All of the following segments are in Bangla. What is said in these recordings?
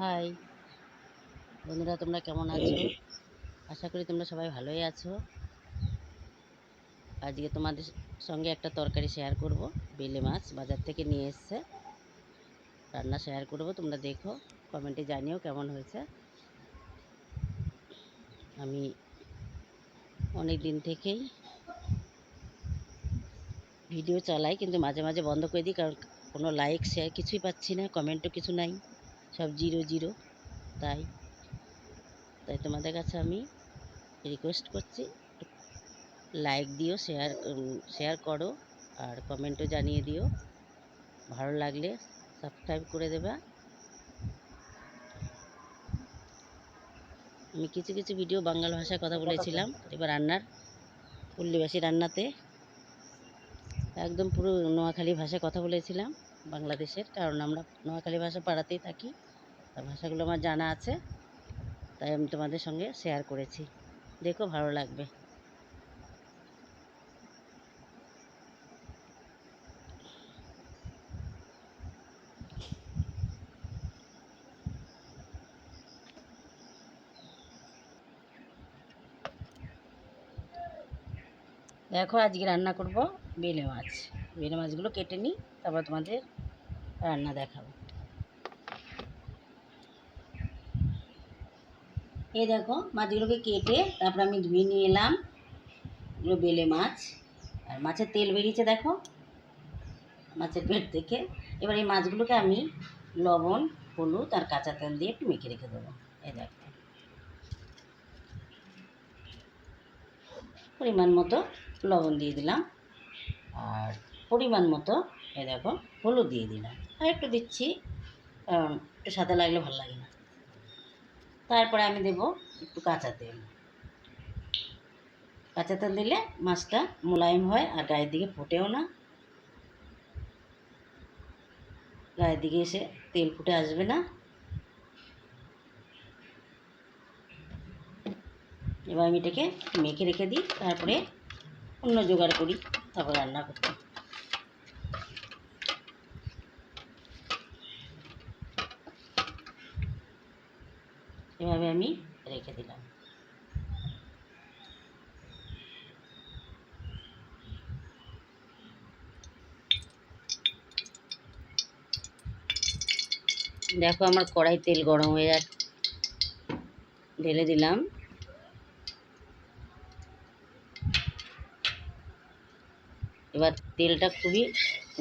হাই বন্ধুরা, তোমরা কেমন আছো? আশা করি তোমরা সবাই ভালোই আছো। আজকে তোমাদের সঙ্গে একটা তরকারি শেয়ার করব। বেলে মাছ বাজার থেকে নিয়ে এসছে, রান্না শেয়ার করব। তোমরা দেখো, কমেন্টে জানিও কেমন হয়েছে। আমি অনেক দিন থেকেই ভিডিও চালাই, কিন্তু মাঝে মাঝে বন্ধ করে দিই, কারণ কোনো লাইক শেয়ার কিছুই পাচ্ছি না, কমেন্টও কিছু নাই, সব জিরো জিরো। তাই তাই তোমাদের কাছে আমি রিকোয়েস্ট করছি, লাইক দিও, শেয়ার করো, আর কমেন্টও জানিয়ে দিও। ভালো লাগলে সাবস্ক্রাইব করে দেবা। আমি কিছু কিছু ভিডিও বাংলা ভাষায় কথা বলেছিলাম, এবার পল্লীবাসী রান্নাতে একদম পুরো নোয়াখালী ভাষায় কথা বলেছিলাম, বাংলাদেশের। কারণ আমরা নোয়াখালী ভাষা পাড়াতেই থাকি, আর ভাষাগুলো আমার জানা আছে, তাই আমি তোমাদের সঙ্গে শেয়ার করেছি। দেখো, ভালো লাগবে। দেখো, আজকে রান্না করব বেলে মাছ। বেলে মাছগুলো কেটে নিই, তারপর তোমাদের রান্না দেখাবো। এই দেখো, মাছগুলোকে কেটে তারপর আমি ধুয়ে নিয়ে এলাম। এগুলো বেলে মাছ, আর মাছের তেল বেরিয়েছে দেখো, মাছের পেট থেকে। এবার এই মাছগুলোকে আমি লবণ, হলুদ আর কাঁচা তেল দিয়ে একটু মেখে রেখে দেবো। এই দেখো, পরিমাণ মতো লবণ দিয়ে দিলাম, আর পরিমাণ মতো এই দেখো হলুদ দিয়ে দিলাম, আর একটু দিচ্ছি, কারণ একটু সাদা লাগলে ভালো লাগে না। তারপরে আমি দেব একটু কাঁচা তেল। কাঁচা তেল দিলে মাছটা মোলায়েম হয়, আর গায়ের দিকে ফোটেও না, গায়ের দিকে এসে তেল ফুটে আসবে না। এবার আমি এটাকে মেখে রেখে দিই, তারপরে অন্য জোগাড় করি, তারপর রান্না করতে। এভাবে আমি রেখে দিলাম। দেখো, আমার কড়াই তেল গরম হয়ে যাচ্ছে, ঢেলে দিলাম। এবার তেলটা খুবই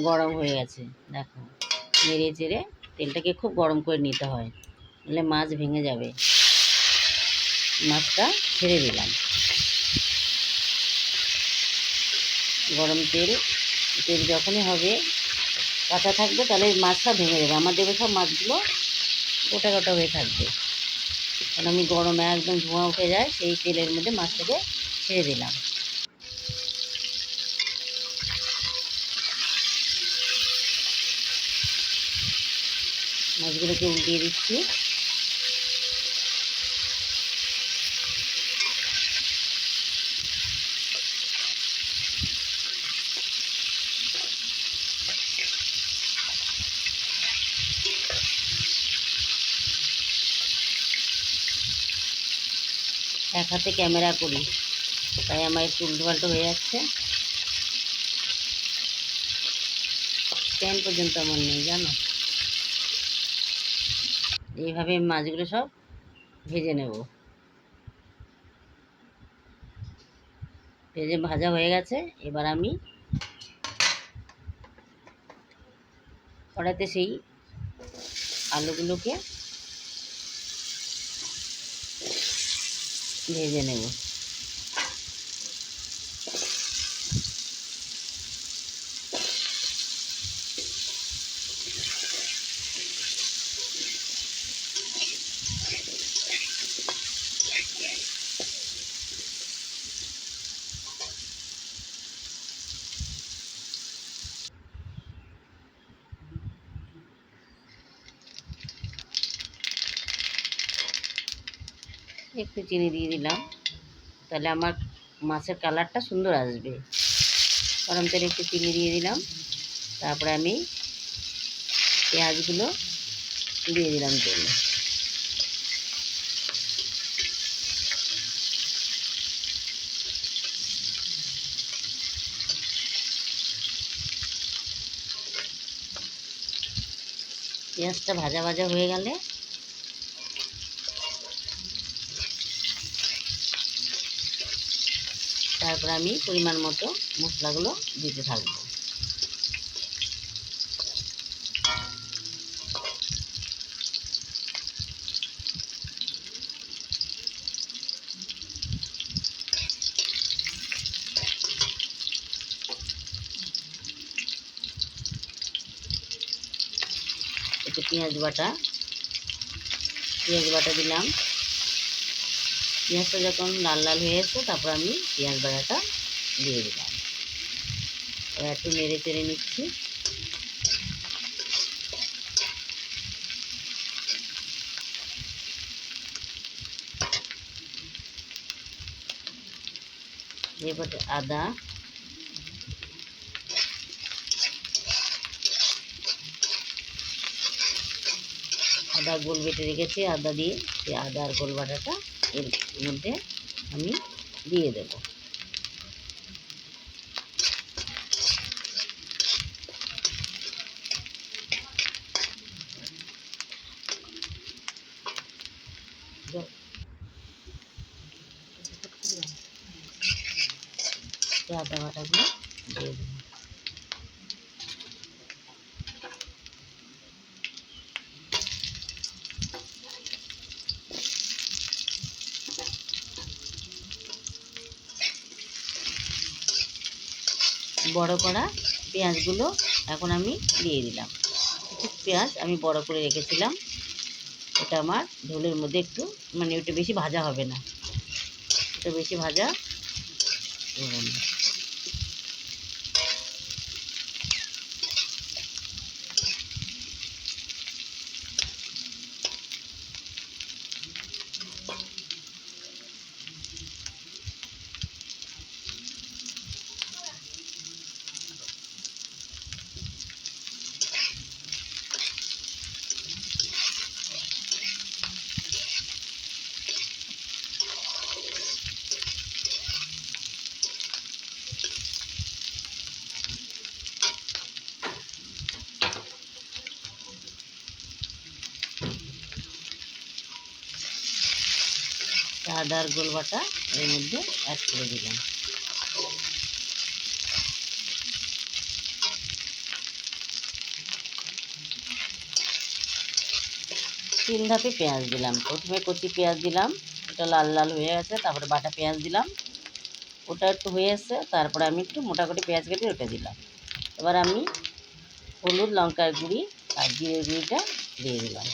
গরম হয়ে গেছে, দেখো নেড়ে চেড়ে তেলটাকে খুব গরম করে নিতে হয়, নাহলে মাছ ভেঙে যাবে। মাছটা ছেড়ে দিলাম। গরম তেল তেল যখনই হবে, কাঁচা থাকবে, তাহলে মাছটা ভেঙে যাবে। আমার দেবে সব মাছগুলো গোটা গোটা হয়ে থাকবে, কারণ আমি গরমে একদম ধোঁয়া উঠে যায়, সেই তেলের মধ্যে মাছটাকে ছেড়ে দিলাম। মাছগুলোকে উল্টিয়ে দিচ্ছি। এক হাতে ক্যামেরা করি, তাই আমার একটু উল্টোপাল্টো হয়ে যাচ্ছে। স্ট্যান্ড পর্যন্ত আমার নেই, জানো। এইভাবে মাছগুলো সব ভেজে নেব। ভেজে ভাজা হয়ে গেছে। এবার আমি কড়াইতে সেই আলুগুলোকে ভেজে নেব। একটু চিনি দিয়ে দিলাম, তাহলে আমার মাছের কালারটা সুন্দর আসবে। গরম তেলে একটু চিনি দিয়ে দিলাম। তারপরে আমি পেঁয়াজগুলো দিয়ে দিলাম তেলে। পেঁয়াজটা ভাজা ভাজা হয়ে গেলে তারপর আমি পরিমাণ মতো মশলাগুলো দিতে থাকবো। একটু পেঁয়াজ বাটা দিলাম। পেঁয়াজটা যখন লাল লাল হয়ে এসছে তারপর আমি পেঁয়াজ বাটাটা দিয়ে দিলাম। এবার একটু নেড়ে চেড়ে নিচ্ছি। এরপরে আদা গোল বেটে রেখেছি, আদা দিয়ে সেই আদা আর গোল বাটাটা এর মধ্যে আমি দিয়ে দেব। আদা বাটাগুলো দিয়ে দেব। বড় করা পেঁয়াজগুলো এখন আমি দিয়ে দিলাম। কিছু পেঁয়াজ আমি বড় করে রেখেছিলাম, এটা আমার ঝোলের মধ্যে একটু মানে ওটা বেশি ভাজা হবে না, ওটা বেশি ভাজা করব না। আদা আর গোল বাটা এর মধ্যে অ্যাড করে দিলাম। 3 ধাপে পেঁয়াজ দিলাম। প্রথমে কচি পেঁয়াজ দিলাম, ওটা লাল লাল হয়ে গেছে। তারপরে বাটা পেঁয়াজ দিলাম, ওটা একটু হয়ে এসছে। তারপরে আমি একটু মোটা করে পেঁয়াজ কেটে ওটা দিলাম। এবার আমি হলুদ, লঙ্কার গুঁড়ি আর জিরের গুঁড়িটা দিয়ে দিলাম।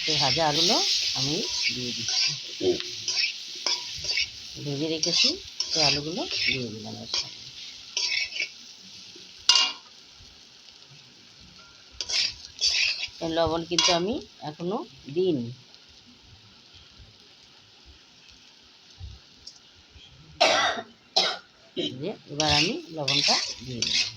সেই ভাজা আলুগুলো আমি দিয়ে দিচ্ছি, ভেজে রেখেছি সেই আলুগুলো দিয়ে দিলাম এর সাথে। লবণ কিন্তু আমি এখনো দিইনি। এবার আমি লবণটা দিয়ে দিলাম।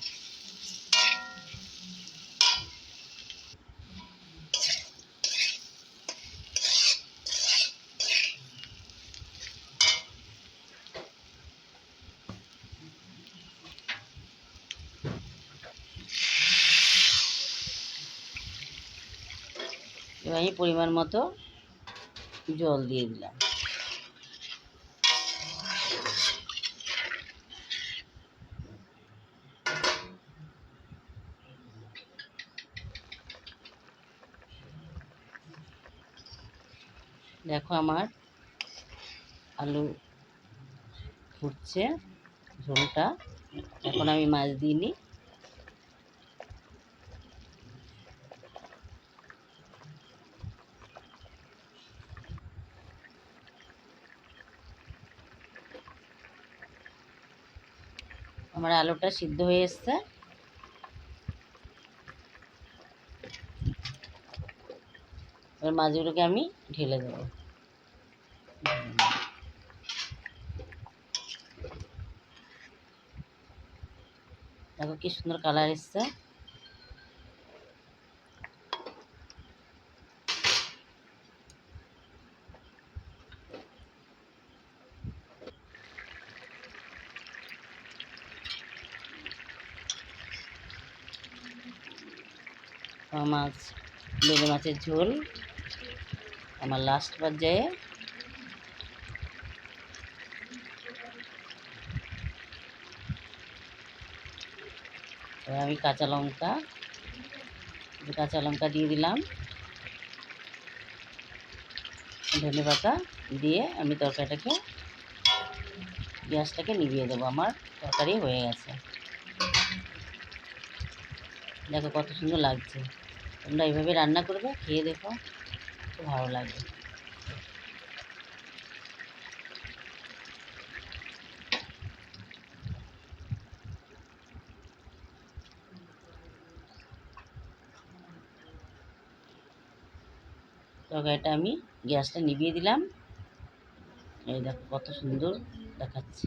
এবার আমি পরিমাণ মতো জল দিয়ে দিলাম। দেখো আমার আলু ফুটছে ঝোলটা। এখন আমি মাছ দিইনি, আমার আলুটা সিদ্ধ হয়ে এসছে। এবার মাছগুলোকে আমি ঢেলে দেবো। দেখো কি সুন্দর কালার এসছে। মাছ, বেলে মাছের ঝোল আমার লাস্ট পর্যায়ে। এবার আমি কাঁচা লঙ্কা দিয়ে দিলাম, ধনেপাতা দিয়ে আমি তরকারিটাকে, গ্যাসটাকে নিভিয়ে দেবো। আমার তরকারি হয়ে গেছে। দেখো কত সুন্দর লাগছে। তোমরা এইভাবে রান্না করবে, খেয়ে দেখো, খুব ভালো লাগবে। তরকারিটা আমি গ্যাসটা নিভিয়ে দিলাম। এই দেখো কত সুন্দর দেখাচ্ছে।